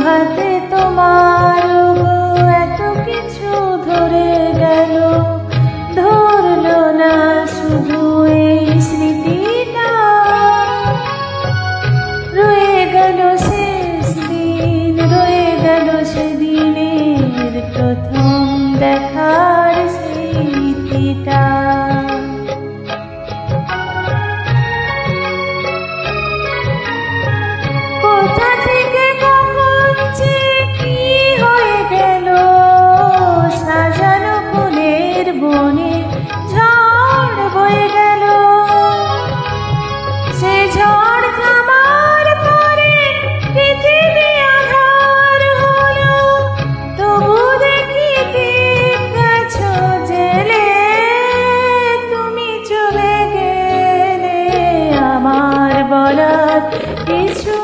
হাতে তোমার এত কিছু ধরে গেল, ধরলো না শুধু এই স্মৃতিটা, রয়ে গেল শেষ দিন, রয়ে গেল সেদিনের প্রথম দেখার স্মৃতিটা। কোথা থেকে কখন যে কি হয়ে গেল, সাজানো ফুলের বনে ঝড় বয়ে গেল। সে ঝড় থামার পরে পৃথিবী আঁধার হলো, তবু দেখি দিন গেছো জেলে, তুমি চলে গেলে আমার বলার কিছু